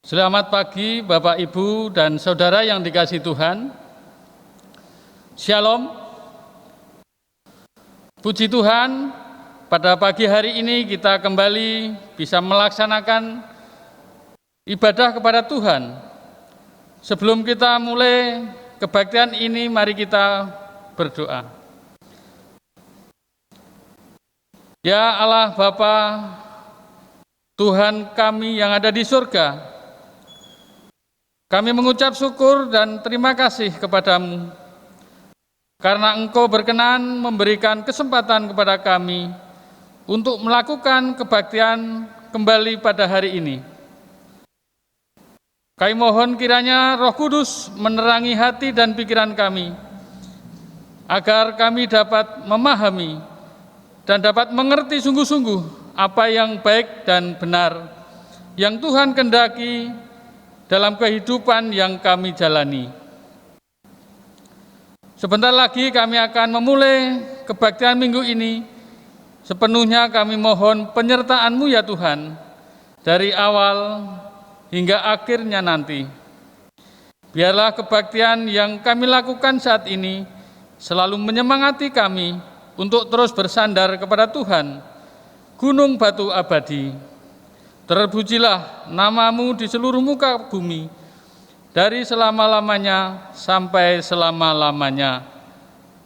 Selamat pagi Bapak, Ibu, dan Saudara yang dikasihi Tuhan. Shalom. Puji Tuhan, pada pagi hari ini kita kembali bisa melaksanakan ibadah kepada Tuhan. Sebelum kita mulai kebaktian ini, mari kita berdoa. Ya Allah Bapa, Tuhan kami yang ada di surga, kami mengucap syukur dan terima kasih kepadamu karena Engkau berkenan memberikan kesempatan kepada kami untuk melakukan kebaktian kembali pada hari ini. Kami mohon kiranya Roh Kudus menerangi hati dan pikiran kami, agar kami dapat memahami dan dapat mengerti sungguh-sungguh apa yang baik dan benar yang Tuhan kehendaki dalam kehidupan yang kami jalani. Sebentar lagi kami akan memulai kebaktian minggu ini. Sepenuhnya kami mohon penyertaan-Mu ya Tuhan, dari awal hingga akhirnya nanti. Biarlah kebaktian yang kami lakukan saat ini selalu menyemangati kami untuk terus bersandar kepada Tuhan, gunung batu abadi. Terpujilah nama-Mu di seluruh muka bumi, dari selama-lamanya sampai selama-lamanya.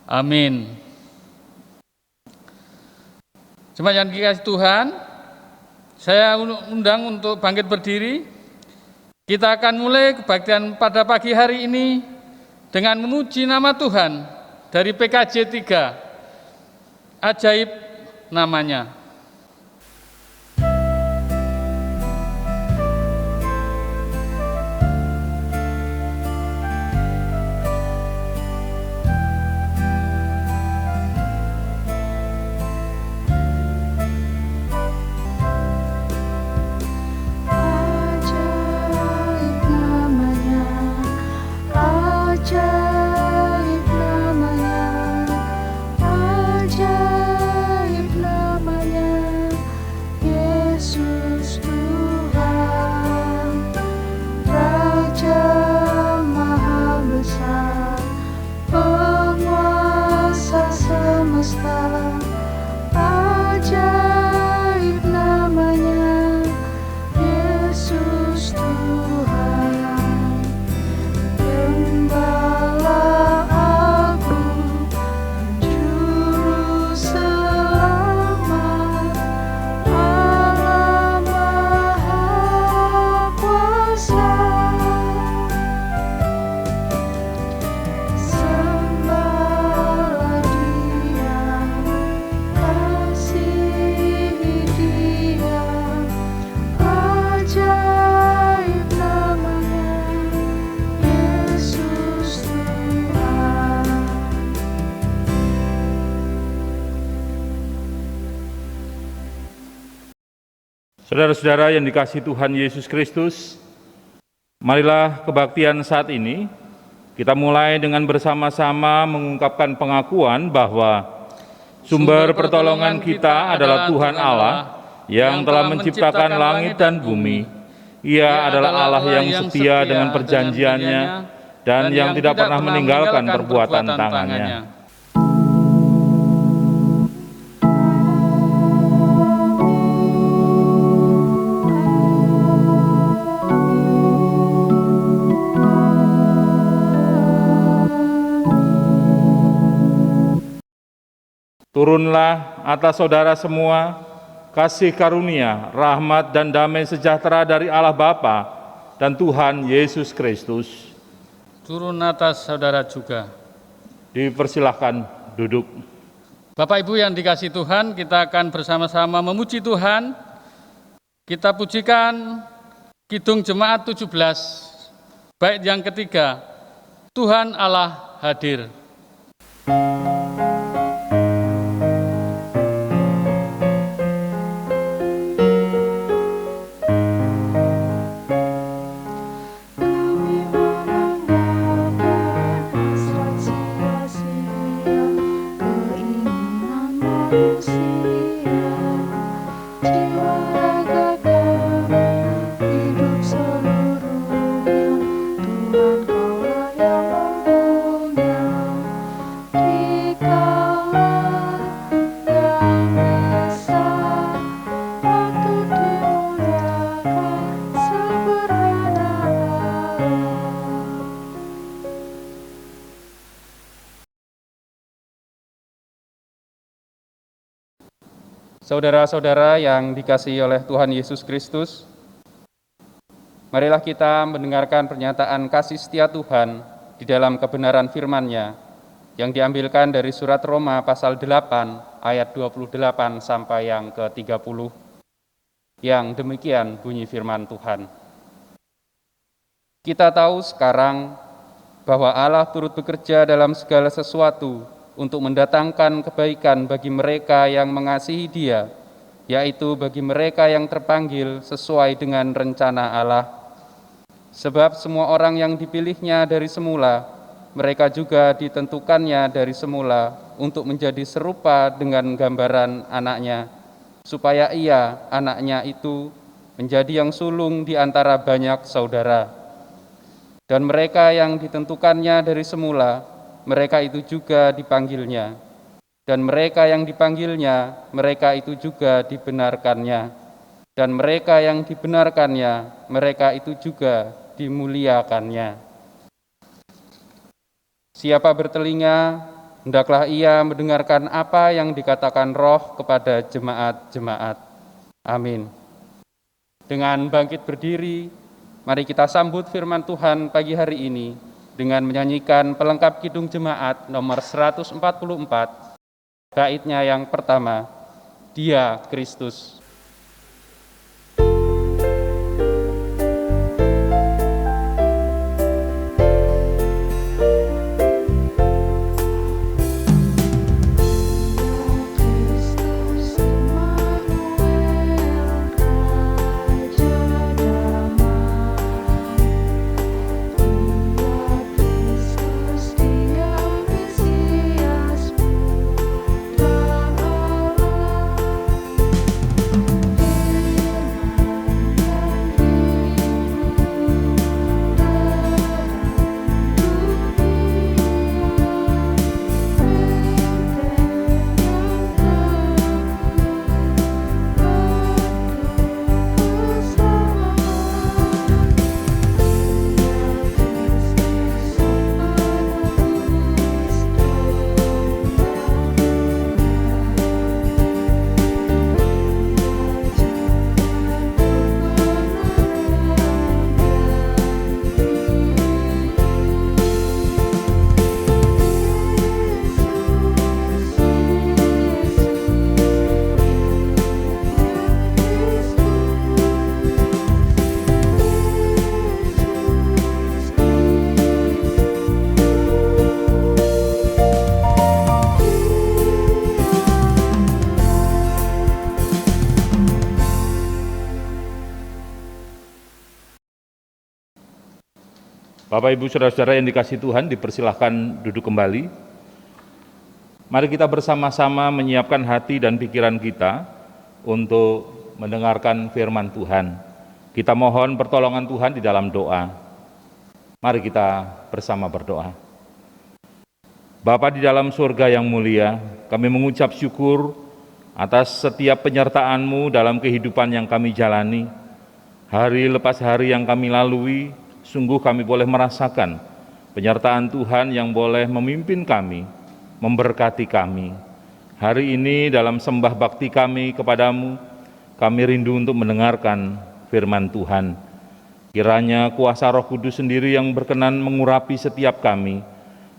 Amin. Jemaat yang dikasihi Tuhan, saya undang untuk bangkit berdiri. Kita akan mulai kebaktian pada pagi hari ini dengan memuji nama Tuhan dari PKJ 3, ajaib namanya. Saudara-saudara yang dikasihi Tuhan Yesus Kristus, marilah kebaktian saat ini kita mulai dengan bersama-sama mengungkapkan pengakuan bahwa sumber pertolongan kita adalah Tuhan Allah yang telah menciptakan langit dan bumi. Ia adalah Allah yang setia dengan perjanjiannya dan yang tidak pernah meninggalkan perbuatan tangannya. Turunlah atas saudara semua kasih karunia, rahmat dan damai sejahtera dari Allah Bapa dan Tuhan Yesus Kristus. Turun atas saudara juga. Dipersilahkan duduk. Bapak Ibu yang dikasihi Tuhan, kita akan bersama-sama memuji Tuhan. Kita pujikan Kidung Jemaat 17, bait yang ketiga, Tuhan Allah hadir. Jiwa raga kami hidup selalu Saudara-saudara yang dikasihi oleh Tuhan Yesus Kristus, marilah kita mendengarkan pernyataan kasih setia Tuhan di dalam kebenaran firman-Nya yang diambilkan dari surat Roma pasal 8 ayat 28 sampai yang ke-30. Yang demikian bunyi firman Tuhan. Kita tahu sekarang bahwa Allah turut bekerja dalam segala sesuatu untuk mendatangkan kebaikan bagi mereka yang mengasihi Dia, yaitu bagi mereka yang terpanggil sesuai dengan rencana Allah. Sebab semua orang yang dipilih-Nya dari semula, mereka juga ditentukannya dari semula untuk menjadi serupa dengan gambaran Anak-Nya, supaya Ia, Anak-Nya itu, menjadi yang sulung di antara banyak saudara. Dan mereka yang ditentukannya dari semula, mereka itu juga dipanggilnya. Dan mereka yang dipanggilnya, mereka itu juga dibenarkannya. Dan mereka yang dibenarkannya, mereka itu juga dimuliakannya. Siapa bertelinga, hendaklah ia mendengarkan apa yang dikatakan Roh kepada jemaat-jemaat. Amin. Dengan bangkit berdiri, mari kita sambut firman Tuhan pagi hari ini dengan menyanyikan pelengkap Kidung Jemaat nomor 144, baitnya yang pertama, Dia Kristus. Bapak, Ibu, Saudara-saudara yang dikasihi Tuhan, dipersilahkan duduk kembali. Mari kita bersama-sama menyiapkan hati dan pikiran kita untuk mendengarkan firman Tuhan. Kita mohon pertolongan Tuhan di dalam doa. Mari kita bersama berdoa. Bapa di dalam surga yang mulia, kami mengucap syukur atas setiap penyertaan-Mu dalam kehidupan yang kami jalani. Hari lepas hari yang kami lalui, sungguh kami boleh merasakan penyertaan Tuhan yang boleh memimpin kami, memberkati kami. Hari ini dalam sembah bakti kami kepadamu, kami rindu untuk mendengarkan firman Tuhan. Kiranya kuasa Roh Kudus sendiri yang berkenan mengurapi setiap kami,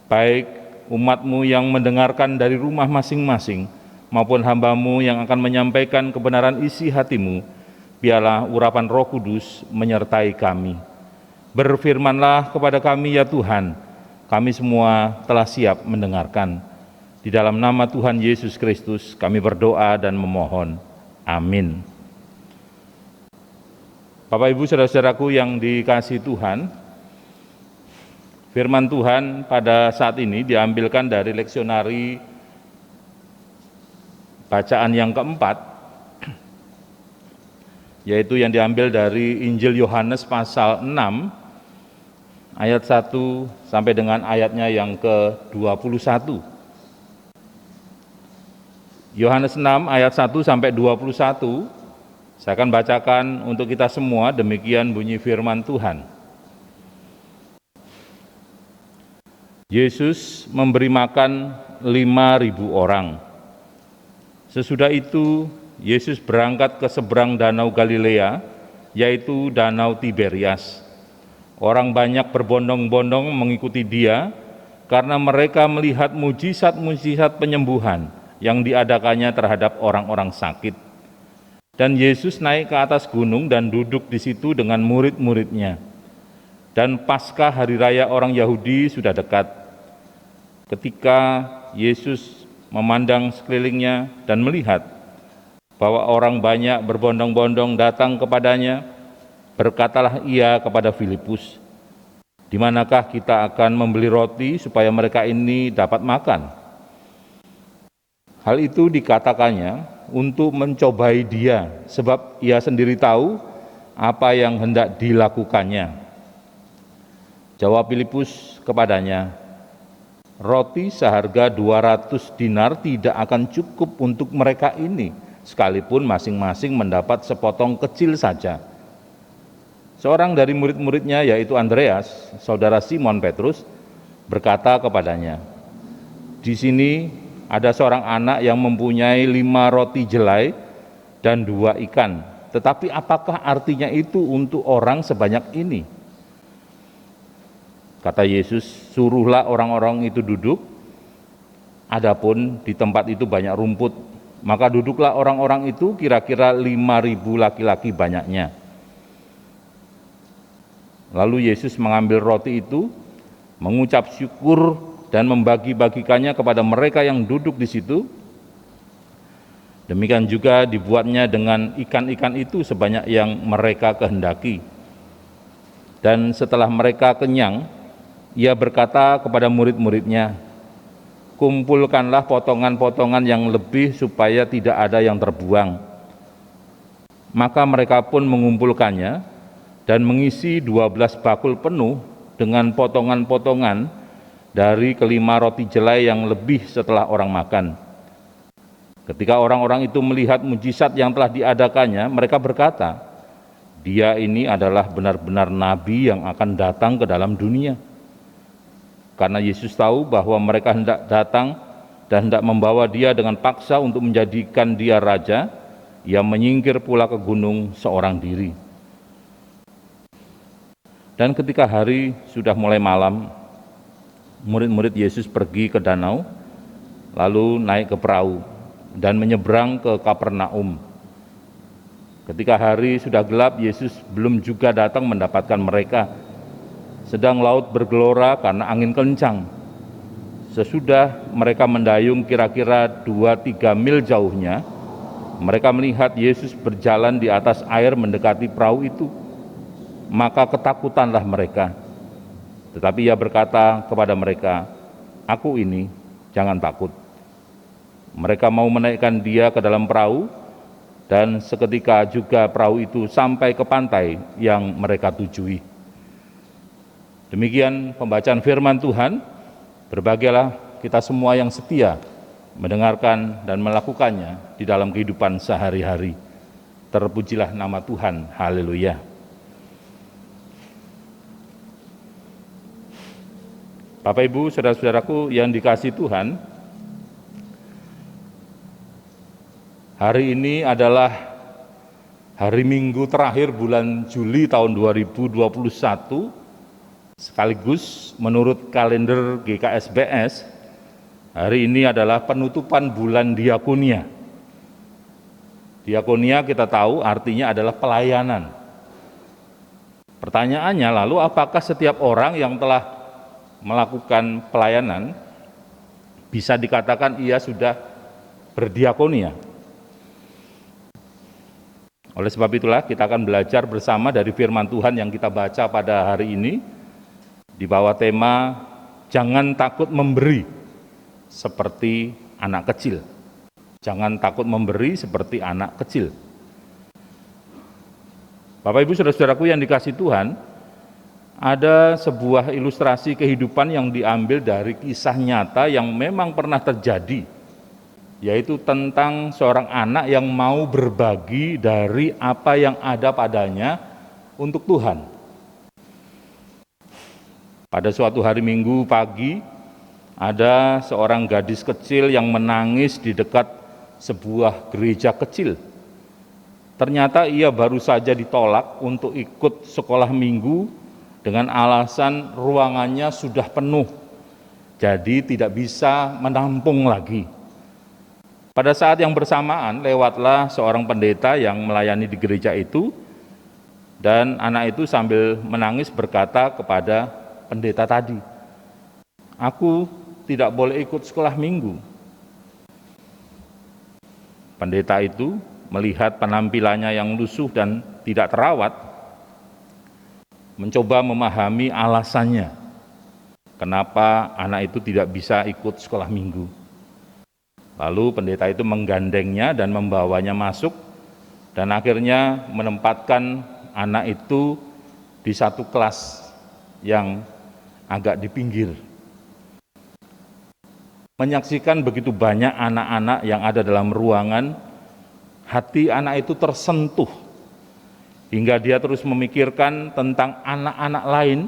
baik umat-Mu yang mendengarkan dari rumah masing-masing, maupun hamba-Mu yang akan menyampaikan kebenaran isi hati-Mu. Biarlah urapan Roh Kudus menyertai kami. Berfirmanlah kepada kami ya Tuhan, kami semua telah siap mendengarkan. Di dalam nama Tuhan Yesus Kristus kami berdoa dan memohon. Amin. Bapak, Ibu, Saudara-saudaraku yang dikasihi Tuhan, firman Tuhan pada saat ini diambilkan dari leksionari bacaan yang keempat, yaitu yang diambil dari Injil Yohanes pasal 6, ayat 1 sampai dengan ayatnya yang ke-21. Yohanes 6 ayat 1 sampai 21, saya akan bacakan untuk kita semua, demikian bunyi firman Tuhan. Yesus memberi makan 5.000 orang. Sesudah itu Yesus berangkat ke seberang danau Galilea, yaitu danau Tiberias. Orang banyak berbondong-bondong mengikuti dia karena mereka melihat mujizat-mujizat penyembuhan yang diadakannya terhadap orang-orang sakit. Dan Yesus naik ke atas gunung dan duduk di situ dengan murid-muridnya. Dan Paskah hari raya orang Yahudi sudah dekat. Ketika Yesus memandang sekelilingnya dan melihat bahwa orang banyak berbondong-bondong datang kepadanya, berkatalah ia kepada Filipus, "Di manakah kita akan membeli roti supaya mereka ini dapat makan?" Hal itu dikatakannya untuk mencobai dia, sebab ia sendiri tahu apa yang hendak dilakukannya. Jawab Filipus kepadanya, "Roti seharga 200 dinar tidak akan cukup untuk mereka ini, sekalipun masing-masing mendapat sepotong kecil saja." Seorang dari murid-muridnya, yaitu Andreas, saudara Simon Petrus, berkata kepadanya, "Di sini ada seorang anak yang mempunyai 5 roti jelai dan 2 ikan. Tetapi apakah artinya itu untuk orang sebanyak ini?" Kata Yesus, "Suruhlah orang-orang itu duduk. Adapun di tempat itu banyak rumput, maka duduklah orang-orang itu, kira-kira 5.000 laki-laki banyaknya." Lalu Yesus mengambil roti itu, mengucap syukur dan membagi-bagikannya kepada mereka yang duduk di situ. Demikian juga dibuatnya dengan ikan-ikan itu sebanyak yang mereka kehendaki. Dan setelah mereka kenyang, ia berkata kepada murid-muridnya, "Kumpulkanlah potongan-potongan yang lebih supaya tidak ada yang terbuang." Maka mereka pun mengumpulkannya dan mengisi 12 bakul penuh dengan potongan-potongan dari kelima roti jelai yang lebih setelah orang makan. Ketika orang-orang itu melihat mujizat yang telah diadakannya, mereka berkata, "Dia ini adalah benar-benar nabi yang akan datang ke dalam dunia." Karena Yesus tahu bahwa mereka hendak datang dan hendak membawa dia dengan paksa untuk menjadikan dia raja, ia menyingkir pula ke gunung seorang diri. Dan ketika hari sudah mulai malam, murid-murid Yesus pergi ke danau, lalu naik ke perahu dan menyeberang ke Kapernaum. Ketika hari sudah gelap, Yesus belum juga datang mendapatkan mereka. Sedang laut bergelora karena angin kencang. Sesudah mereka mendayung kira-kira 2-3 mil jauhnya, mereka melihat Yesus berjalan di atas air mendekati perahu itu. Maka ketakutanlah mereka. Tetapi ia berkata kepada mereka, "Aku ini, jangan takut." Mereka mau menaikkan dia ke dalam perahu, dan seketika juga perahu itu sampai ke pantai yang mereka tujui. Demikian pembacaan firman Tuhan. Berbahagialah kita semua yang setia mendengarkan dan melakukannya di dalam kehidupan sehari-hari. Terpujilah nama Tuhan. Haleluya. Bapak, Ibu, saudara-saudaraku yang dikasihi Tuhan, hari ini adalah hari Minggu terakhir bulan Juli tahun 2021, sekaligus menurut kalender GKSBS, hari ini adalah penutupan bulan diakonia. Diakonia kita tahu artinya adalah pelayanan. Pertanyaannya lalu, apakah setiap orang yang telah melakukan pelayanan bisa dikatakan ia sudah berdiakonia? Oleh sebab itulah kita akan belajar bersama dari firman Tuhan yang kita baca pada hari ini di bawah tema "Jangan takut memberi seperti anak kecil." Jangan takut memberi seperti anak kecil. Bapak, Ibu, saudara-saudaraku yang dikasihi Tuhan, ada sebuah ilustrasi kehidupan yang diambil dari kisah nyata yang memang pernah terjadi, yaitu tentang seorang anak yang mau berbagi dari apa yang ada padanya untuk Tuhan. Pada suatu hari Minggu pagi, ada seorang gadis kecil yang menangis di dekat sebuah gereja kecil. Ternyata ia baru saja ditolak untuk ikut sekolah minggu dengan alasan ruangannya sudah penuh, jadi tidak bisa menampung lagi. Pada saat yang bersamaan, lewatlah seorang pendeta yang melayani di gereja itu, dan anak itu sambil menangis berkata kepada pendeta tadi, "Aku tidak boleh ikut sekolah minggu." Pendeta itu melihat penampilannya yang lusuh dan tidak terawat, mencoba memahami alasannya kenapa anak itu tidak bisa ikut sekolah minggu. Lalu pendeta itu menggandengnya dan membawanya masuk, dan akhirnya menempatkan anak itu di satu kelas yang agak di pinggir. Menyaksikan begitu banyak anak-anak yang ada dalam ruangan, hati anak itu tersentuh, hingga dia terus memikirkan tentang anak-anak lain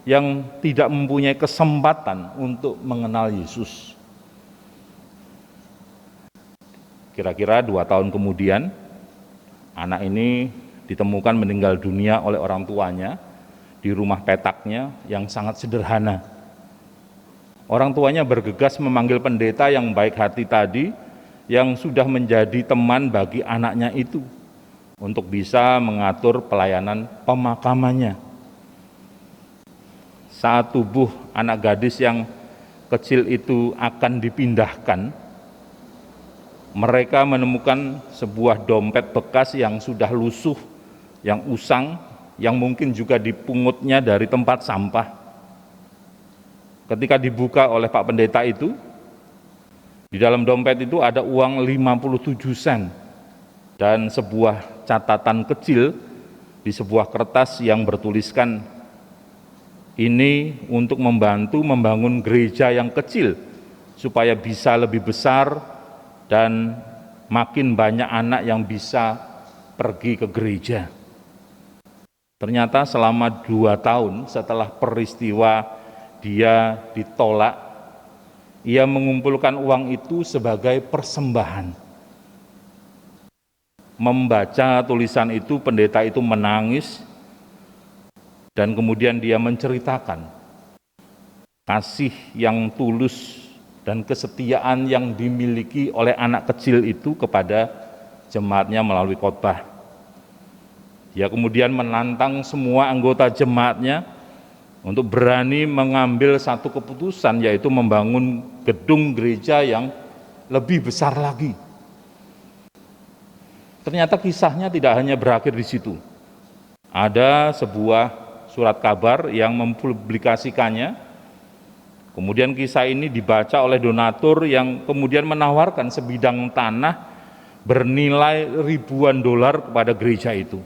yang tidak mempunyai kesempatan untuk mengenal Yesus. Kira-kira 2 tahun kemudian, anak ini ditemukan meninggal dunia oleh orang tuanya di rumah petaknya yang sangat sederhana. Orang tuanya bergegas memanggil pendeta yang baik hati tadi, yang sudah menjadi teman bagi anaknya itu, untuk bisa mengatur pelayanan pemakamannya. Saat tubuh anak gadis yang kecil itu akan dipindahkan, mereka menemukan sebuah dompet bekas yang sudah lusuh, yang usang, yang mungkin juga dipungutnya dari tempat sampah. Ketika dibuka oleh Pak Pendeta itu, di dalam dompet itu ada uang 57 sen dan sebuah catatan kecil di sebuah kertas yang bertuliskan, "Ini untuk membantu membangun gereja yang kecil supaya bisa lebih besar dan makin banyak anak yang bisa pergi ke gereja." Ternyata selama 2 tahun setelah peristiwa dia ditolak, ia mengumpulkan uang itu sebagai persembahan. Membaca tulisan itu, pendeta itu menangis, dan kemudian dia menceritakan kasih yang tulus dan kesetiaan yang dimiliki oleh anak kecil itu kepada jemaatnya melalui khotbah. Dia kemudian menantang semua anggota jemaatnya untuk berani mengambil satu keputusan, yaitu membangun gedung gereja yang lebih besar lagi. Ternyata kisahnya tidak hanya berakhir di situ. Ada sebuah surat kabar yang mempublikasikannya. Kemudian kisah ini dibaca oleh donatur yang kemudian menawarkan sebidang tanah bernilai ribuan dolar kepada gereja itu.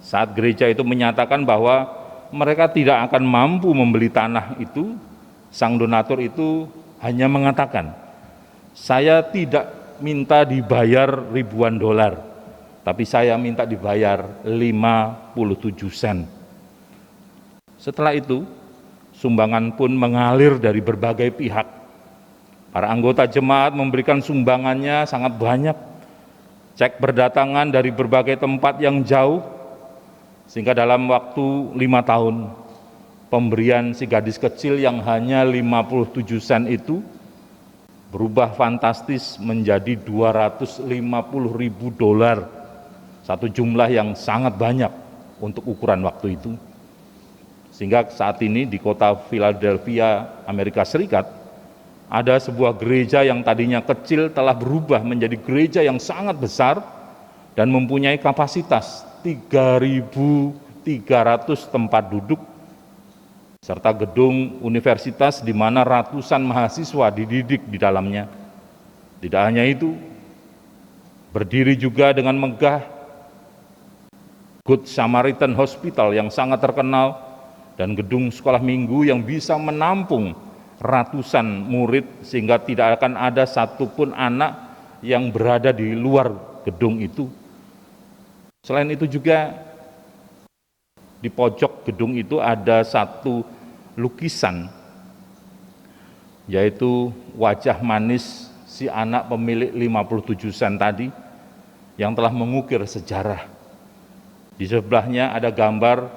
Saat gereja itu menyatakan bahwa mereka tidak akan mampu membeli tanah itu, sang donatur itu hanya mengatakan, "Saya tidak minta dibayar ribuan dolar, tapi saya minta dibayar 57 sen." Setelah itu, sumbangan pun mengalir dari berbagai pihak. Para anggota jemaat memberikan sumbangannya sangat banyak. Cek berdatangan dari berbagai tempat yang jauh, sehingga dalam waktu 5 tahun, pemberian si gadis kecil yang hanya 57 sen itu berubah fantastis menjadi 250.000 dolar, satu jumlah yang sangat banyak untuk ukuran waktu itu. Sehingga saat ini di kota Philadelphia, Amerika Serikat, ada sebuah gereja yang tadinya kecil telah berubah menjadi gereja yang sangat besar dan mempunyai kapasitas 3.300 tempat duduk, serta gedung universitas di mana ratusan mahasiswa dididik di dalamnya. Tidak hanya itu, berdiri juga dengan megah Good Samaritan Hospital yang sangat terkenal, dan gedung sekolah minggu yang bisa menampung ratusan murid, sehingga tidak akan ada satupun anak yang berada di luar gedung itu. Selain itu juga di pojok gedung itu ada satu lukisan, yaitu wajah manis si anak pemilik 57 sen tadi, yang telah mengukir sejarah. Di sebelahnya ada gambar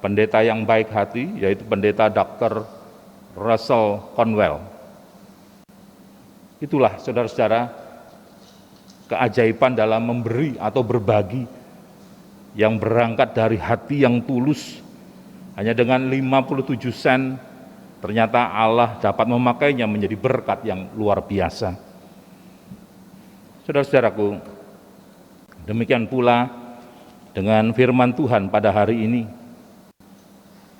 pendeta yang baik hati, yaitu pendeta Dr. Russell Conwell. Itulah saudara-saudara keajaiban dalam memberi atau berbagi yang berangkat dari hati yang tulus. Hanya dengan 57 sen ternyata Allah dapat memakainya menjadi berkat yang luar biasa. Saudara-saudaraku, demikian pula dengan firman Tuhan pada hari ini.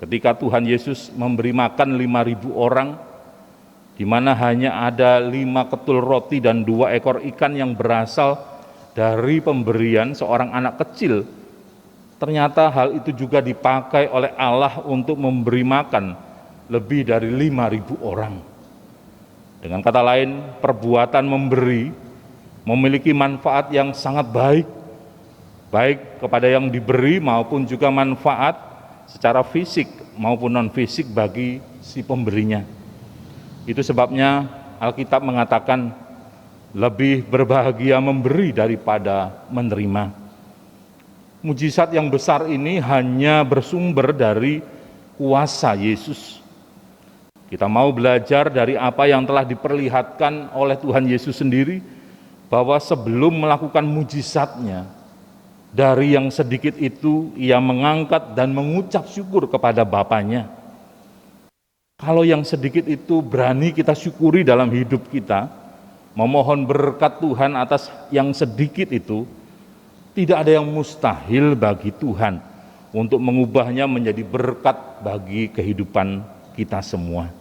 Ketika Tuhan Yesus memberi makan 5.000 orang, di mana hanya ada 5 ketul roti dan 2 ekor ikan yang berasal dari pemberian seorang anak kecil, ternyata hal itu juga dipakai oleh Allah untuk memberi makan lebih dari 5.000 orang. Dengan kata lain, perbuatan memberi memiliki manfaat yang sangat baik, baik kepada yang diberi maupun juga manfaat secara fisik maupun non-fisik bagi si pemberinya. Itu sebabnya Alkitab mengatakan lebih berbahagia memberi daripada menerima. Mujizat yang besar ini hanya bersumber dari kuasa Yesus. Kita mau belajar dari apa yang telah diperlihatkan oleh Tuhan Yesus sendiri, bahwa sebelum melakukan mujizatnya, dari yang sedikit itu ia mengangkat dan mengucap syukur kepada Bapanya. Kalau yang sedikit itu berani kita syukuri dalam hidup kita, memohon berkat Tuhan atas yang sedikit itu, tidak ada yang mustahil bagi Tuhan untuk mengubahnya menjadi berkat bagi kehidupan kita semua.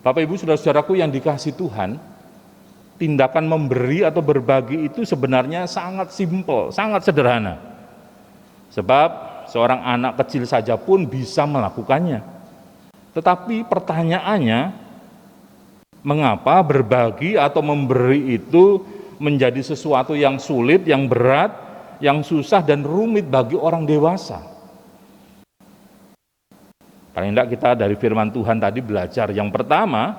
Bapak Ibu saudara-saudaraku yang dikasihi Tuhan, tindakan memberi atau berbagi itu sebenarnya sangat simpel, sangat sederhana. Sebab seorang anak kecil saja pun bisa melakukannya. Tetapi pertanyaannya, mengapa berbagi atau memberi itu menjadi sesuatu yang sulit, yang berat, yang susah dan rumit bagi orang dewasa? Paling tidak kita dari firman Tuhan tadi belajar. Yang pertama,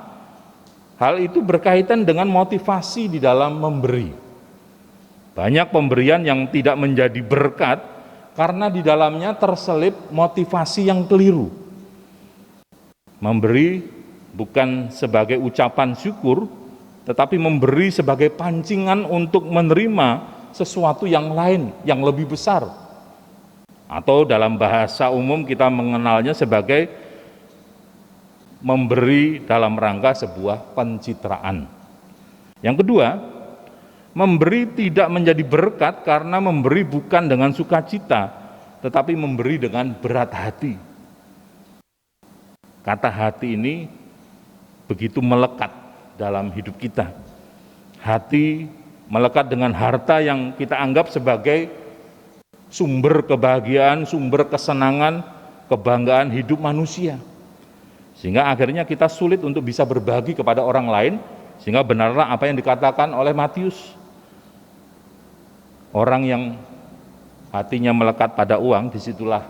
hal itu berkaitan dengan motivasi di dalam memberi. Banyak pemberian yang tidak menjadi berkat karena di dalamnya terselip motivasi yang keliru. Memberi bukan sebagai ucapan syukur, tetapi memberi sebagai pancingan untuk menerima sesuatu yang lain, yang lebih besar. Atau dalam bahasa umum kita mengenalnya sebagai memberi dalam rangka sebuah pencitraan. Yang kedua, memberi tidak menjadi berkat karena memberi bukan dengan sukacita, tetapi memberi dengan berat hati. Kata hati ini begitu melekat dalam hidup kita. Hati melekat dengan harta yang kita anggap sebagai sumber kebahagiaan, sumber kesenangan, kebanggaan hidup manusia. Sehingga akhirnya kita sulit untuk bisa berbagi kepada orang lain, sehingga benarlah apa yang dikatakan oleh Matius. Orang yang hatinya melekat pada uang, disitulah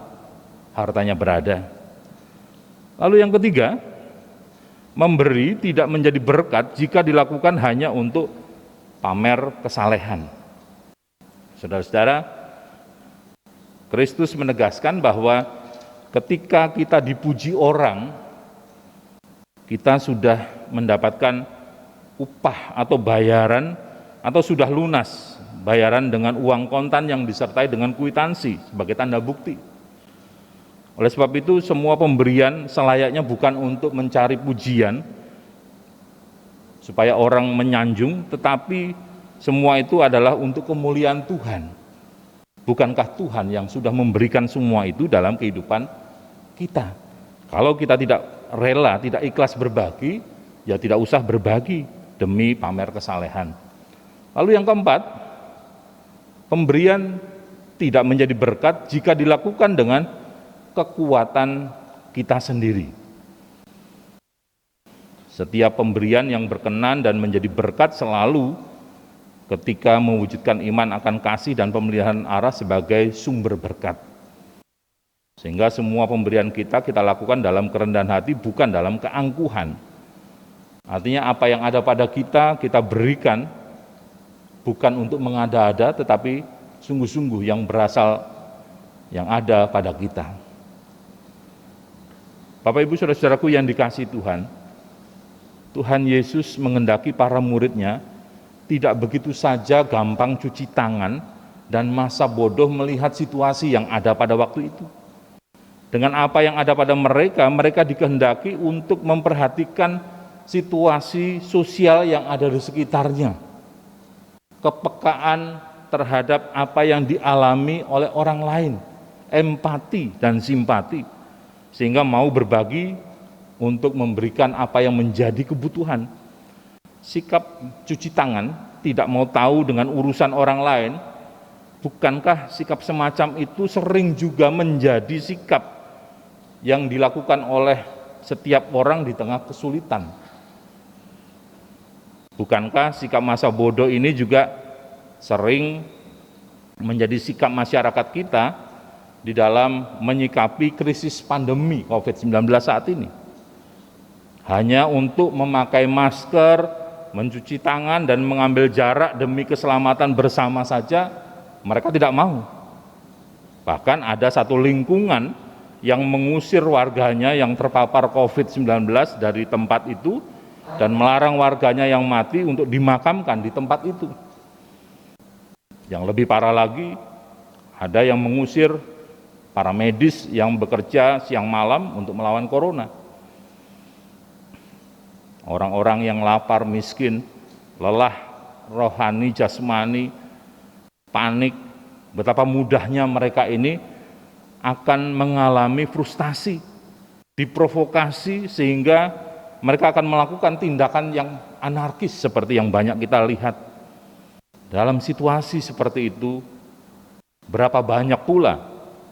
hartanya berada. Lalu yang ketiga, memberi tidak menjadi berkat jika dilakukan hanya untuk pamer kesalehan. Saudara-saudara, Kristus menegaskan bahwa ketika kita dipuji orang, kita sudah mendapatkan upah atau bayaran, atau sudah lunas bayaran dengan uang kontan yang disertai dengan kwitansi sebagai tanda bukti. Oleh sebab itu, semua pemberian selayaknya bukan untuk mencari pujian supaya orang menyanjung, tetapi semua itu adalah untuk kemuliaan Tuhan. Bukankah Tuhan yang sudah memberikan semua itu dalam kehidupan kita? Kalau kita tidak rela, tidak ikhlas berbagi, ya tidak usah berbagi demi pamer kesalehan. Lalu yang keempat, pemberian tidak menjadi berkat jika dilakukan dengan kekuatan kita sendiri. Setiap pemberian yang berkenan dan menjadi berkat selalu ketika mewujudkan iman akan kasih dan pemeliharaan arah sebagai sumber berkat. Sehingga semua pemberian kita lakukan dalam kerendahan hati, bukan dalam keangkuhan. Artinya apa yang ada pada kita berikan bukan untuk mengada-ada, tetapi sungguh-sungguh yang berasal, yang ada pada kita. Bapak Ibu Saudara-saudaraku yang dikasihi Tuhan, Tuhan Yesus menghendaki para murid-Nya tidak begitu saja gampang cuci tangan dan masa bodoh melihat situasi yang ada pada waktu itu. Dengan apa yang ada pada mereka, mereka dikehendaki untuk memperhatikan situasi sosial yang ada di sekitarnya. Kepekaan terhadap apa yang dialami oleh orang lain, empati dan simpati, sehingga mau berbagi untuk memberikan apa yang menjadi kebutuhan. Sikap cuci tangan, tidak mau tahu dengan urusan orang lain, bukankah sikap semacam itu sering juga menjadi sikap yang dilakukan oleh setiap orang di tengah kesulitan? Bukankah sikap masa bodoh ini juga sering menjadi sikap masyarakat kita di dalam menyikapi krisis pandemi COVID-19 saat ini? Hanya untuk memakai masker, mencuci tangan, dan mengambil jarak demi keselamatan bersama saja, mereka tidak mau. Bahkan ada satu lingkungan yang mengusir warganya yang terpapar COVID-19 dari tempat itu dan melarang warganya yang mati untuk dimakamkan di tempat itu. Yang lebih parah lagi, ada yang mengusir para medis yang bekerja siang malam untuk melawan corona. Orang-orang yang lapar, miskin, lelah rohani, jasmani, panik, betapa mudahnya mereka ini akan mengalami frustasi, diprovokasi, sehingga mereka akan melakukan tindakan yang anarkis seperti yang banyak kita lihat. Dalam situasi seperti itu, berapa banyak pula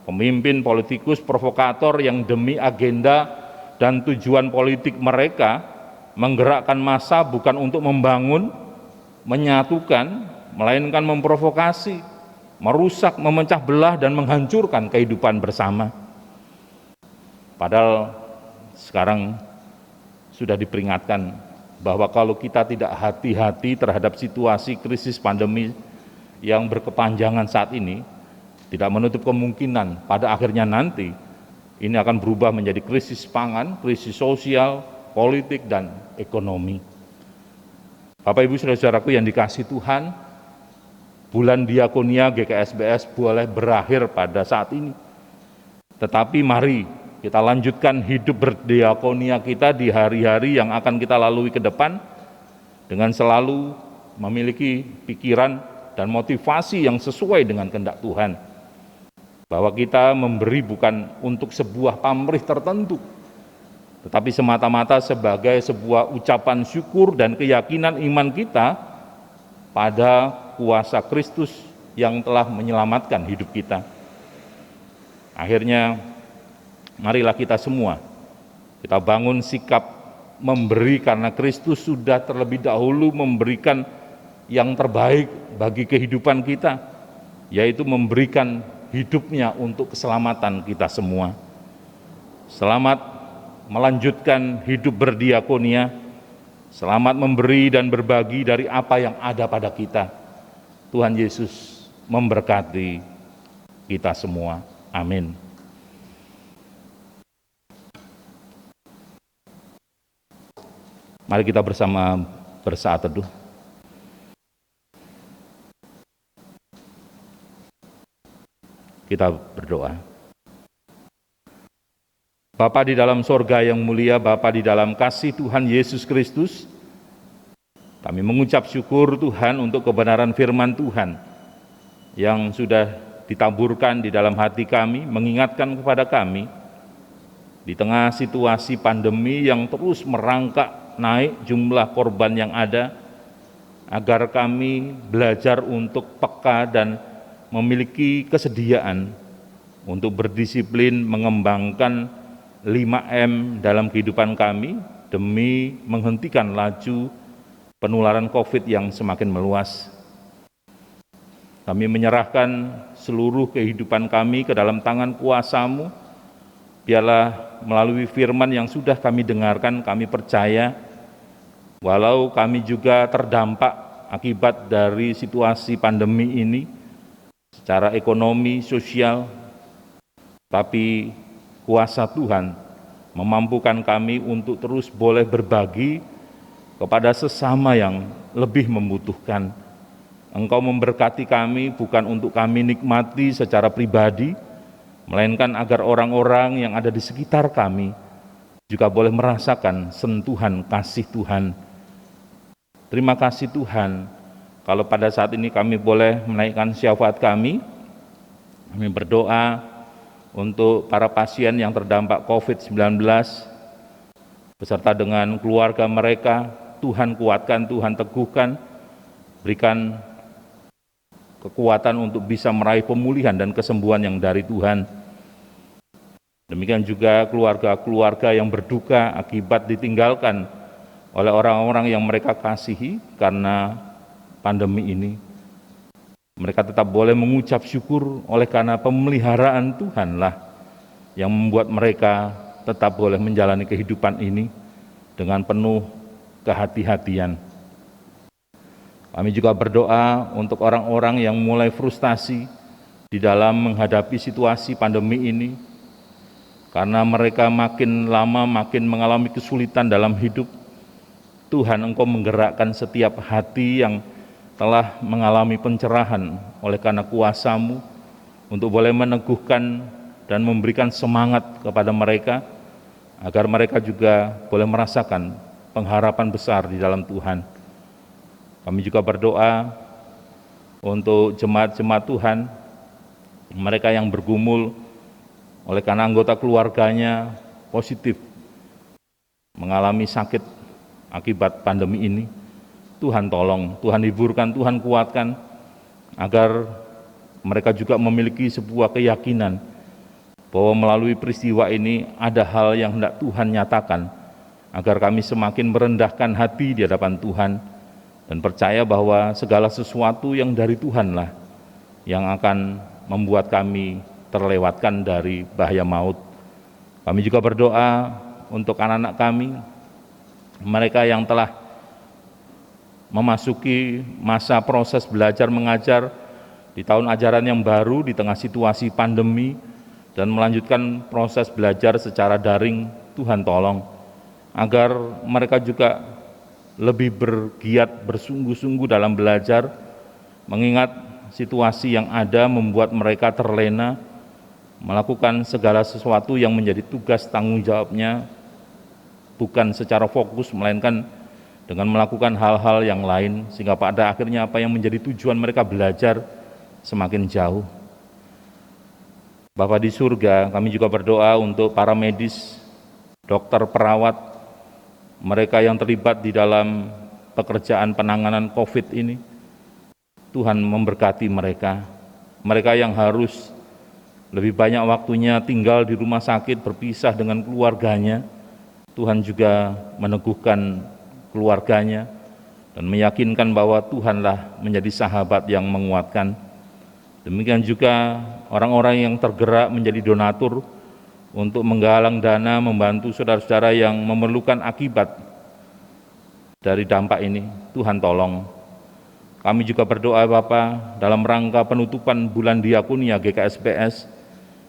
pemimpin politikus provokator yang demi agenda dan tujuan politik mereka menggerakkan massa bukan untuk membangun, menyatukan, melainkan memprovokasi, merusak, memecah belah, dan menghancurkan kehidupan bersama. Padahal sekarang sudah diperingatkan bahwa kalau kita tidak hati-hati terhadap situasi krisis pandemi yang berkepanjangan saat ini, tidak menutup kemungkinan pada akhirnya nanti ini akan berubah menjadi krisis pangan, krisis sosial, politik, dan ekonomi. Bapak Ibu Saudara-saudaraku yang dikasihi Tuhan, bulan diakonia GKSBS boleh berakhir pada saat ini. Tetapi mari kita lanjutkan hidup berdiakonia kita di hari-hari yang akan kita lalui ke depan dengan selalu memiliki pikiran dan motivasi yang sesuai dengan kehendak Tuhan. Bahwa kita memberi bukan untuk sebuah pamrih tertentu, tetapi semata-mata sebagai sebuah ucapan syukur dan keyakinan iman kita pada kuasa Kristus yang telah menyelamatkan hidup kita. Akhirnya, marilah kita semua, kita bangun sikap memberi karena Kristus sudah terlebih dahulu memberikan yang terbaik bagi kehidupan kita, yaitu memberikan hidupnya untuk keselamatan kita semua. Selamat melanjutkan hidup berdiakonia, selamat memberi dan berbagi dari apa yang ada pada kita. Tuhan Yesus memberkati kita semua. Amin. Mari kita bersama bersaat teduh. Kita berdoa. Bapa di dalam sorga yang mulia, Bapa di dalam kasih Tuhan Yesus Kristus, kami mengucap syukur Tuhan untuk kebenaran firman Tuhan yang sudah ditaburkan di dalam hati kami, mengingatkan kepada kami di tengah situasi pandemi yang terus merangkak naik jumlah korban yang ada, agar kami belajar untuk peka dan memiliki kesediaan untuk berdisiplin mengembangkan 5M dalam kehidupan kami demi menghentikan laju penularan COVID yang semakin meluas. Kami menyerahkan seluruh kehidupan kami ke dalam tangan kuasa-Mu. Biarlah melalui firman yang sudah kami dengarkan, kami percaya, walau kami juga terdampak akibat dari situasi pandemi ini secara ekonomi, sosial, tapi kuasa Tuhan memampukan kami untuk terus boleh berbagi kepada sesama yang lebih membutuhkan. Engkau memberkati kami bukan untuk kami nikmati secara pribadi, melainkan agar orang-orang yang ada di sekitar kami juga boleh merasakan sentuhan kasih Tuhan. Terima kasih Tuhan, kalau pada saat ini kami boleh menaikkan syafaat kami berdoa untuk para pasien yang terdampak COVID-19, beserta dengan keluarga mereka. Tuhan kuatkan, Tuhan teguhkan, berikan kekuatan untuk bisa meraih pemulihan dan kesembuhan yang dari Tuhan. Demikian juga keluarga-keluarga yang berduka akibat ditinggalkan oleh orang-orang yang mereka kasihi karena pandemi ini. Mereka tetap boleh mengucap syukur oleh karena pemeliharaan Tuhanlah yang membuat mereka tetap boleh menjalani kehidupan ini dengan penuh kehati-hatian. Kami juga berdoa untuk orang-orang yang mulai frustasi di dalam menghadapi situasi pandemi ini, karena mereka makin lama makin mengalami kesulitan dalam hidup. Tuhan, Engkau menggerakkan setiap hati yang telah mengalami pencerahan oleh karena kuasa-Mu untuk boleh meneguhkan dan memberikan semangat kepada mereka, agar mereka juga boleh merasakan pengharapan besar di dalam Tuhan. Kami juga berdoa untuk jemaat-jemaat Tuhan, mereka yang bergumul oleh karena anggota keluarganya positif mengalami sakit akibat pandemi ini. Tuhan tolong, Tuhan hiburkan, Tuhan kuatkan, agar mereka juga memiliki sebuah keyakinan bahwa melalui peristiwa ini ada hal yang hendak Tuhan nyatakan, agar kami semakin merendahkan hati di hadapan Tuhan dan percaya bahwa segala sesuatu yang dari Tuhanlah yang akan membuat kami terlewatkan dari bahaya maut. Kami juga berdoa untuk anak-anak kami, mereka yang telah memasuki masa proses belajar mengajar di tahun ajaran yang baru di tengah situasi pandemi dan melanjutkan proses belajar secara daring. Tuhan tolong agar mereka juga lebih bergiat, bersungguh-sungguh dalam belajar, mengingat situasi yang ada membuat mereka terlena melakukan segala sesuatu yang menjadi tugas tanggung jawabnya, bukan secara fokus, melainkan dengan melakukan hal-hal yang lain, sehingga pada akhirnya apa yang menjadi tujuan mereka belajar semakin jauh. Bapa di surga, kami juga berdoa untuk para medis, dokter, perawat, mereka yang terlibat di dalam pekerjaan penanganan COVID ini. Tuhan memberkati mereka, mereka yang harus lebih banyak waktunya tinggal di rumah sakit, berpisah dengan keluarganya. Tuhan juga meneguhkan keluarganya dan meyakinkan bahwa Tuhanlah menjadi sahabat yang menguatkan. Demikian juga orang-orang yang tergerak menjadi donatur untuk menggalang dana membantu saudara-saudara yang memerlukan akibat dari dampak ini. Tuhan tolong. Kami juga berdoa Bapa dalam rangka penutupan bulan diakonia GKSPS,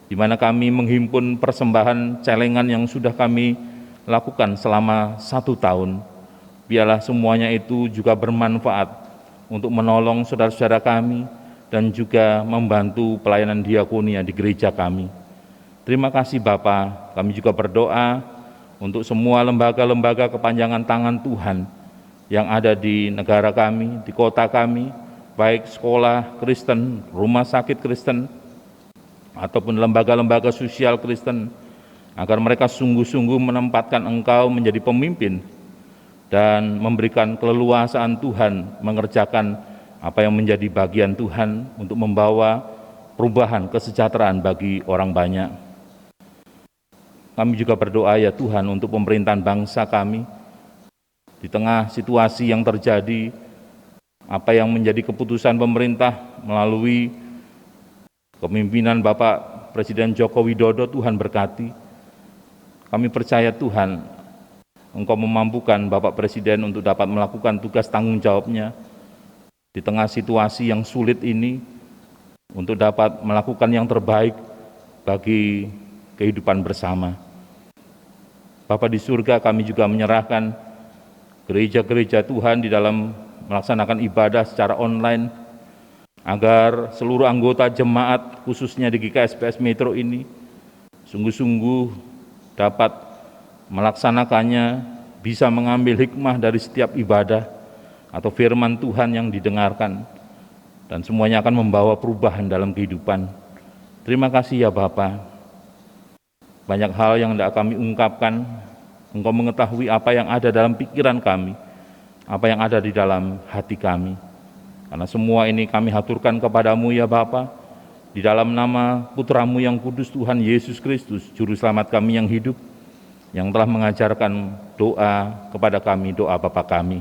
di mana kami menghimpun persembahan celengan yang sudah kami lakukan selama 1 tahun. Biarlah semuanya itu juga bermanfaat untuk menolong saudara-saudara kami dan juga membantu pelayanan diakonia di gereja kami. Terima kasih Bapa. Kami juga berdoa untuk semua lembaga-lembaga kepanjangan tangan Tuhan yang ada di negara kami, di kota kami, baik sekolah Kristen, rumah sakit Kristen, ataupun lembaga-lembaga sosial Kristen, agar mereka sungguh-sungguh menempatkan Engkau menjadi pemimpin dan memberikan keleluasaan Tuhan mengerjakan apa yang menjadi bagian Tuhan untuk membawa perubahan kesejahteraan bagi orang banyak. Kami juga berdoa ya Tuhan untuk pemerintahan bangsa kami di tengah situasi yang terjadi, apa yang menjadi keputusan pemerintah melalui kepemimpinan Bapak Presiden Joko Widodo. Tuhan berkati. Kami percaya Tuhan, Engkau memampukan Bapak Presiden untuk dapat melakukan tugas tanggung jawabnya di tengah situasi yang sulit ini untuk dapat melakukan yang terbaik bagi kehidupan bersama. Bapa di surga, kami juga menyerahkan gereja-gereja Tuhan di dalam melaksanakan ibadah secara online, agar seluruh anggota jemaat khususnya di GKSPS Metro ini sungguh-sungguh dapat melaksanakannya, bisa mengambil hikmah dari setiap ibadah atau firman Tuhan yang didengarkan, dan semuanya akan membawa perubahan dalam kehidupan. Terima kasih ya Bapa. Banyak hal yang tidak kami ungkapkan, Engkau mengetahui apa yang ada dalam pikiran kami, apa yang ada di dalam hati kami. Karena semua ini kami haturkan kepadamu ya Bapa, di dalam nama Putra-Mu yang kudus Tuhan Yesus Kristus, Juru Selamat kami yang hidup, yang telah mengajarkan doa kepada kami, doa Bapa kami.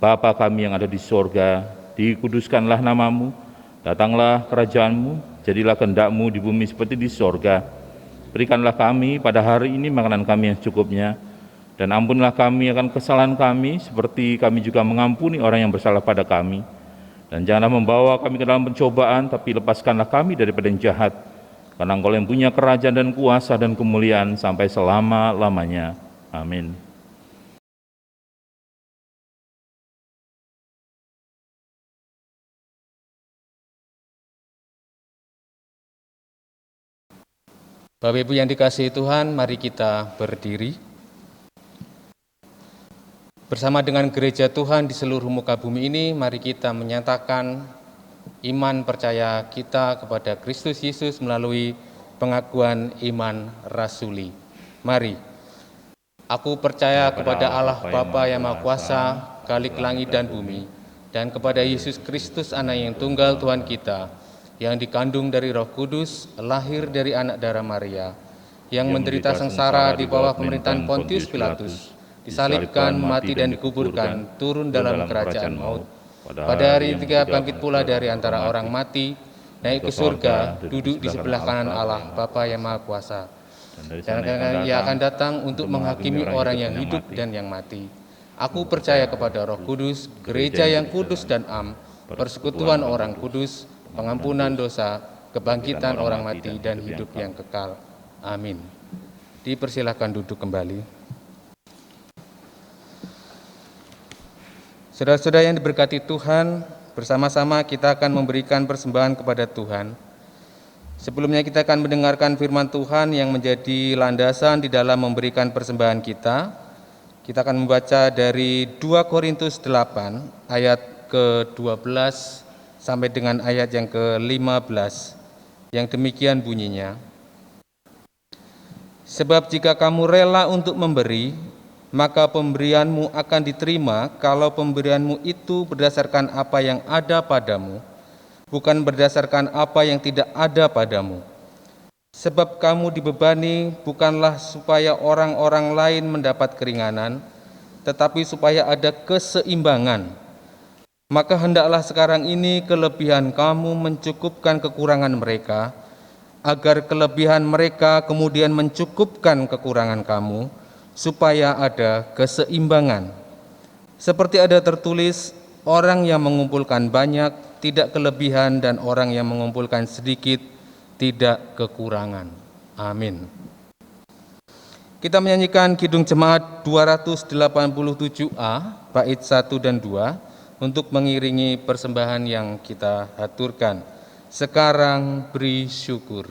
Bapa kami yang ada di sorga, dikuduskanlah namamu, datanglah kerajaan-Mu, jadilah kehendak-Mu di bumi seperti di sorga. Berikanlah kami pada hari ini makanan kami yang cukupnya, dan ampunilah kami akan kesalahan kami, seperti kami juga mengampuni orang yang bersalah pada kami. Dan janganlah membawa kami ke dalam pencobaan, tapi lepaskanlah kami daripada yang jahat. Karena Engkau yang punya kerajaan dan kuasa dan kemuliaan sampai selama-lamanya. Amin. Bapak Ibu yang dikasihi Tuhan, mari kita berdiri. Bersama dengan gereja Tuhan di seluruh muka bumi ini, mari kita menyatakan iman percaya kita kepada Kristus Yesus melalui pengakuan iman rasuli. Mari, aku percaya kepada Allah Bapa yang Maha Kuasa, Khalik langit dan bumi, dan kepada Yesus Kristus Anak yang tunggal Tuhan kita, yang dikandung dari Roh Kudus, lahir dari anak darah Maria, yang menderita sengsara di bawah pemerintahan Pontius Pilatus, disalibkan, mati dan dikuburkan, turun dalam kerajaan maut. Pada hari ketiga bangkit pula dari antara orang mati, naik ke surga, duduk di sebelah kanan Allah, Bapa yang Maha Kuasa. Dan Ia akan datang untuk menghakimi orang yang hidup dan yang mati. Aku percaya kepada Roh Kudus, gereja yang kudus dan am, persekutuan orang kudus, pengampunan dosa, kebangkitan orang mati dan hidup yang kekal. Amin. Dipersilakan duduk kembali. Saudara-saudara yang diberkati Tuhan, bersama-sama kita akan memberikan persembahan kepada Tuhan. Sebelumnya kita akan mendengarkan firman Tuhan yang menjadi landasan di dalam memberikan persembahan kita. Kita akan membaca dari 2 Korintus 8 ayat ke-12 sampai dengan ayat yang ke-15, yang demikian bunyinya. Sebab jika kamu rela untuk memberi, maka pemberianmu akan diterima kalau pemberianmu itu berdasarkan apa yang ada padamu, bukan berdasarkan apa yang tidak ada padamu. Sebab kamu dibebani bukanlah supaya orang-orang lain mendapat keringanan, tetapi supaya ada keseimbangan. Maka hendaklah sekarang ini kelebihan kamu mencukupkan kekurangan mereka, agar kelebihan mereka kemudian mencukupkan kekurangan kamu, supaya ada keseimbangan. Seperti ada tertulis, orang yang mengumpulkan banyak tidak kelebihan, dan orang yang mengumpulkan sedikit tidak kekurangan. Amin. Kita menyanyikan Kidung Jemaat 287A, bait 1 dan 2, untuk mengiringi persembahan yang kita haturkan. Sekarang beri syukur.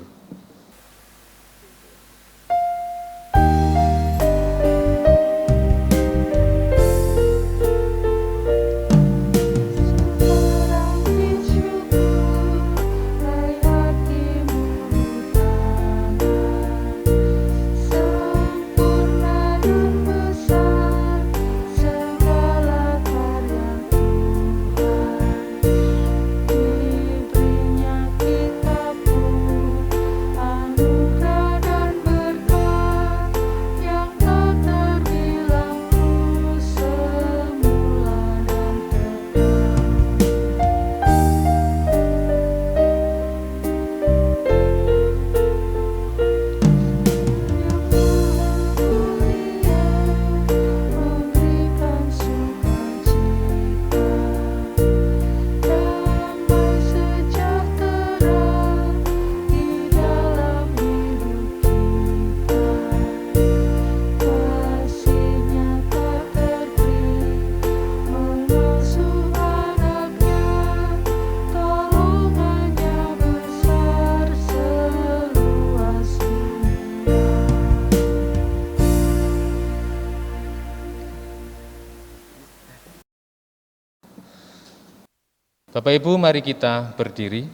Bapak Ibu, mari kita berdiri.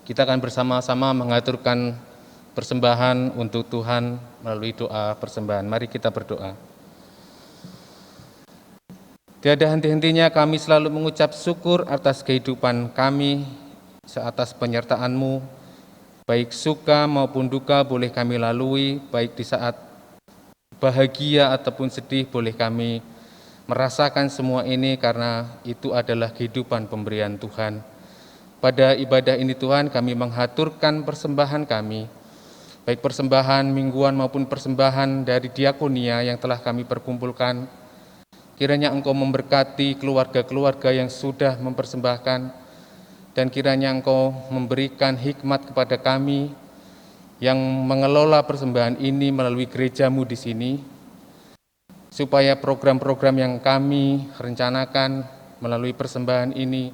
Kita akan bersama-sama mengaturkan persembahan untuk Tuhan melalui doa persembahan. Mari kita berdoa. Tiada henti-hentinya kami selalu mengucap syukur atas kehidupan kami, seatas penyertaan-Mu, baik suka maupun duka boleh kami lalui, baik di saat bahagia ataupun sedih boleh kami merasakan semua ini karena itu adalah kehidupan pemberian Tuhan. Pada ibadah ini Tuhan, kami menghaturkan persembahan kami, baik persembahan mingguan maupun persembahan dari diakonia yang telah kami perkumpulkan. Kiranya Engkau memberkati keluarga-keluarga yang sudah mempersembahkan, dan kiranya Engkau memberikan hikmat kepada kami yang mengelola persembahan ini melalui gereja-Mu di sini, supaya program-program yang kami rencanakan melalui persembahan ini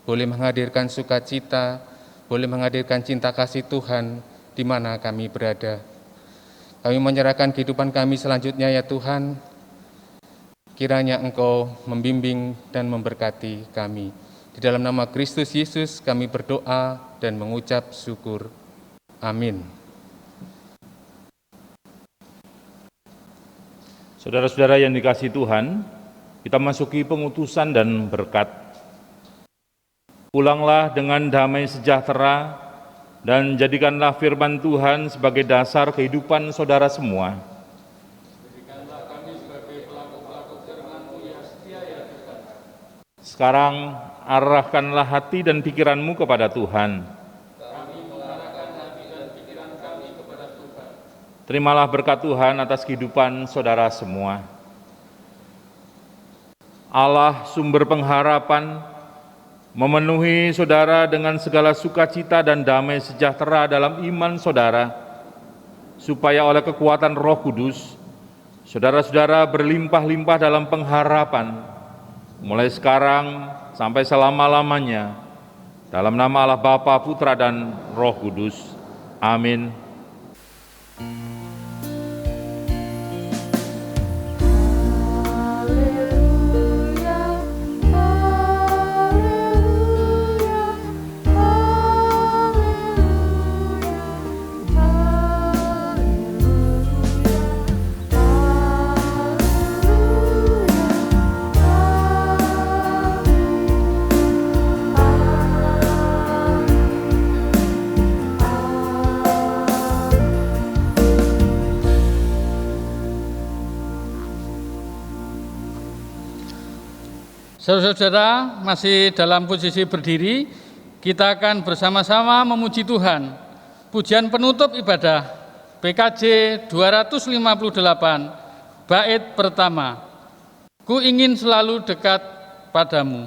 boleh menghadirkan sukacita, boleh menghadirkan cinta kasih Tuhan di mana kami berada. Kami menyerahkan kehidupan kami selanjutnya ya Tuhan, kiranya Engkau membimbing dan memberkati kami. Di dalam nama Kristus Yesus kami berdoa dan mengucap syukur. Amin. Saudara-saudara yang dikasihi Tuhan, kita masuki pengutusan dan berkat. Pulanglah dengan damai sejahtera dan jadikanlah firman Tuhan sebagai dasar kehidupan saudara semua. Sekarang arahkanlah hati dan pikiranmu kepada Tuhan. Terimalah berkat Tuhan atas kehidupan saudara semua. Allah sumber pengharapan memenuhi saudara dengan segala sukacita dan damai sejahtera dalam iman saudara, supaya oleh kekuatan Roh Kudus, saudara-saudara berlimpah-limpah dalam pengharapan, mulai sekarang sampai selama-lamanya, dalam nama Allah Bapa, Putra, dan Roh Kudus. Amin. Saudara-saudara, masih dalam posisi berdiri, kita akan bersama-sama memuji Tuhan. Pujian penutup ibadah PKJ 258, bait pertama. Ku ingin selalu dekat padamu.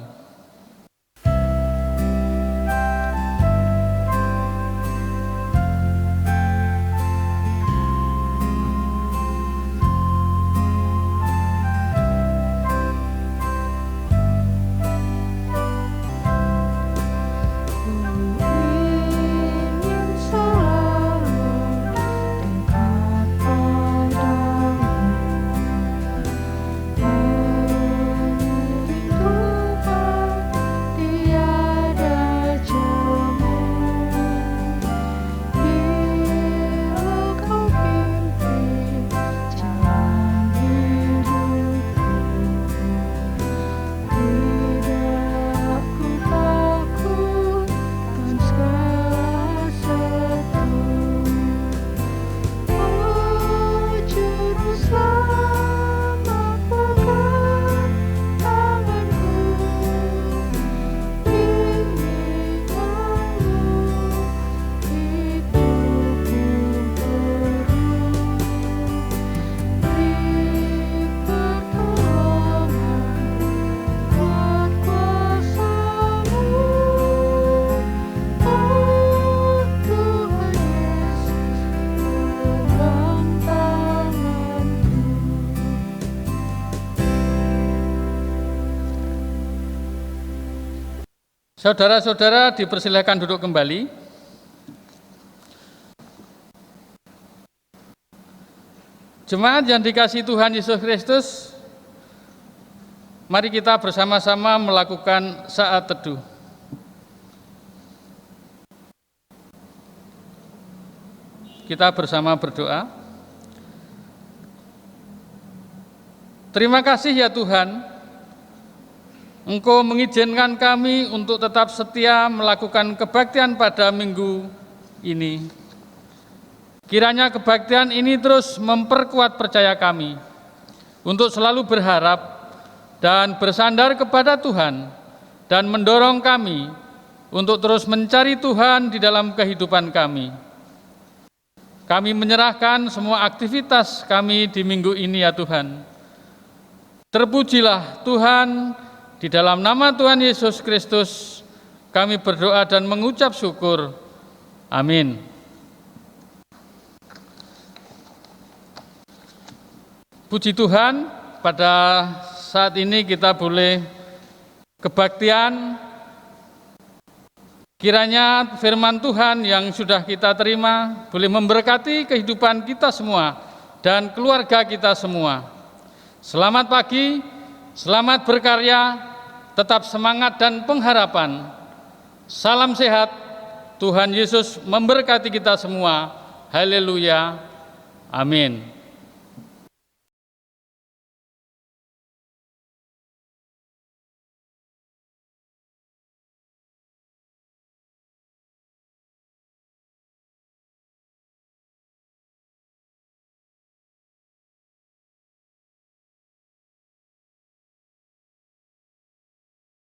Saudara-saudara dipersilakan duduk kembali. Jemaat yang dikasihi Tuhan Yesus Kristus, Mari kita bersama-sama melakukan saat teduh. Kita bersama berdoa. Terima kasih ya Tuhan, Engkau mengizinkan kami untuk tetap setia melakukan kebaktian pada minggu ini. Kiranya kebaktian ini terus memperkuat percaya kami untuk selalu berharap dan bersandar kepada Tuhan dan mendorong kami untuk terus mencari Tuhan di dalam kehidupan kami. Kami menyerahkan semua aktivitas kami di minggu ini ya Tuhan. Terpujilah Tuhan, di dalam nama Tuhan Yesus Kristus kami berdoa dan mengucap syukur. Amin. Puji Tuhan, pada saat ini kita boleh kebaktian. Kiranya firman Tuhan yang sudah kita terima boleh memberkati kehidupan kita semua dan keluarga kita semua. Selamat pagi, selamat berkarya, tetap semangat dan pengharapan. Salam sehat, Tuhan Yesus memberkati kita semua. Haleluya, amin.